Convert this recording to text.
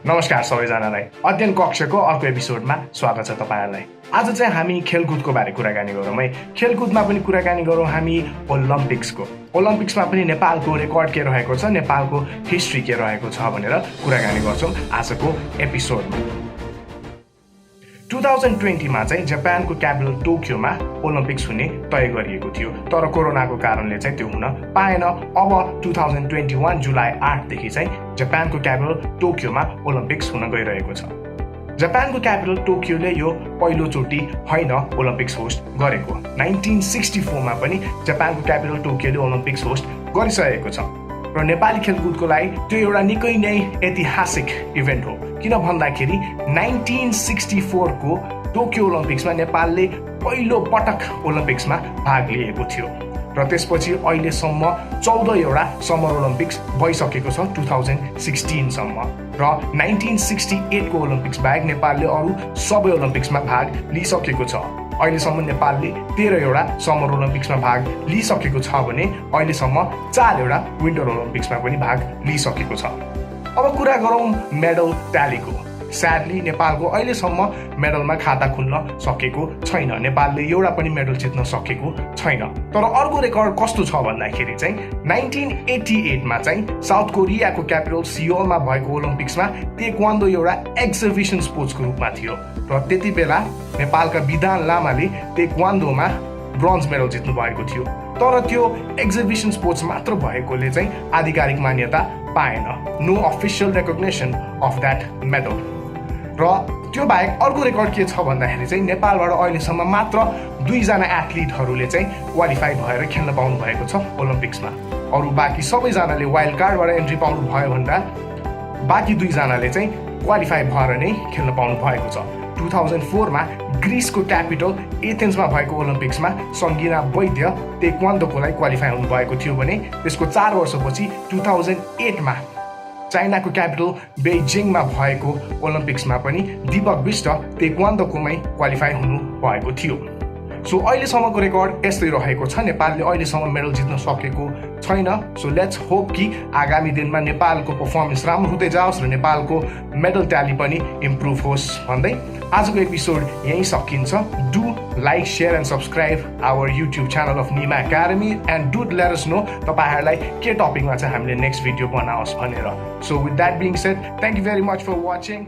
नमस्कार सबैजनालाई अध्ययन कक्षको अर्को एपिसोडमा स्वागत छ तपाईहरुलाई। आज चाहिँ हामी खेलकुदको बारे कुराकानी गरौँ है। खेलकुदमा पनि कुराकानी गरौँ हामी ओलम्पिक्सको। ओलम्पिक्समा पनि नेपालको रेकर्ड के रहेको छ, नेपालको हिस्ट्री के रहेको छ भनेर कुराकानी गर्छौं आजको एपिसोडमा। 2020 मा चाहिँ जापानको क्यापिटल टोकियोमा ओलम्पिक्स हुने तय गरिएको थियो, तर कोरोनाको कारणले चाहिँ त्यो हुन पाएन। अब 2021 जुलाई 8 देखि चाहिँ जापानको क्यापिटल टोकियोमा ओलम्पिक्स हुन गइरहेको छ। जापानको क्यापिटल टोकियोले यो पहिलो चोटि होइन ओलम्पिक्स होस्ट गरेको। 1964 मा पनि जापानको क्यापिटल टोकियोले ओलम्पिक्स होस्ट गरिसकेको छ र नेपाली खेलकुदको लागि त्यो एउटा निकै नै ऐतिहासिक इभेन्ट हो। किन भन्दाखेरि 1964 को टोकियो ओलम्पिक्समा नेपालले पहिलो पटक ओलम्पिक्समा भाग लिएको थियो र त्यसपछि अहिलेसम्म 14 वटा समर ओलम्पिक्स भइसकेको छ 2016 सम्म र 1968 को ओलम्पिक्स बाहेक नेपालले अरु सबै ओलम्पिक्समा भाग लिइसकेको छ। अहिलेसम्म नेपालले 13 वटा समर ओलम्पिक्समा भाग लिइसकेको छ भने अहिलेसम्म 4 वटा विन्टर ओलम्पिक्समा पनि भाग लिइसकेको छ। अब कुरा गरौँ मेडल ट्यालीको। स्याडली नेपालको अहिलेसम्म मेडलमा खाता खुल्न सकेको छैन। नेपालले एउटा पनि मेडल जित्न सकेको छैन। तर अर्को रेकर्ड कस्तो छ भन्दाखेरि चाहिँ 1988 मा चाहिँ साउथ कोरियाको क्यापिटल सियोलमा भएको ओलम्पिक्समा टेक्वान्डो एउटा एक्जिबिसन स्पोर्ट्सको रूपमा थियो र त्यति बेला नेपालका विधान लामाले टेक्वान्डोमा ब्रोन्ज मेडल जित्नु भएको थियो। तर त्यो एक्जिबिसन स्पोर्ट्स मात्र भएकोले चाहिँ आधिकारिक मान्यता पाएन। No official recognition of that medal. र त्यो बाहेक अर्को रेकर्ड के छ भन्दाखेरि चाहिँ नेपालबाट अहिलेसम्म मात्र 2 जना एथलिटहरूले चाहिँ क्वालिफाई भएर खेल्न पाउनु भएको छ ओलम्पिक्समा। अरु बाँकी सबैजनाले वाइल्ड कार्डबाट एन्ट्री पाउनु भयो भन्दा बाँकी 2 जनाले चाहिँ क्वालिफाई भएर नै खेल्न पाउनु भएको छ। 2004 मा ग्रीसको क्यापिटल एथेन्समा भएको ओलम्पिक्समा सङ्गीना वैद्य टेक्वान्डोको लागि क्वालिफाई हुनु भएको थियो भने त्यसको 4 वर्षपछि 2008 मा चाइनाको क्यापिटल बेइजिङमा भएको ओलम्पिक्समा पनि दीपक बिष्ट टेक्वान्डोकोमै क्वालिफाई हुनु भएको थियो। सो अहिलेसम्मको रेकर्ड यस्तै रहेको छ। नेपालले अहिलेसम्म मेडल जित्न सकेको छैन। सो लेट्स होप कि आगामी दिनमा नेपालको परफर्मेन्स राम्रो हुँदै जाओस् र नेपालको मेडल ट्याली पनि इम्प्रुभ होस् भन्दै आजको एपिसोड यही सकिन्छ। Do like, share and subscribe our YouTube channel of Nima Academy and do let us know तपाईहरुलाई के टपिकमा चाहिँ हामीले नेक्स्ट भिडियो बनाओस् भनेर। So with that being said, thank you very much for watching.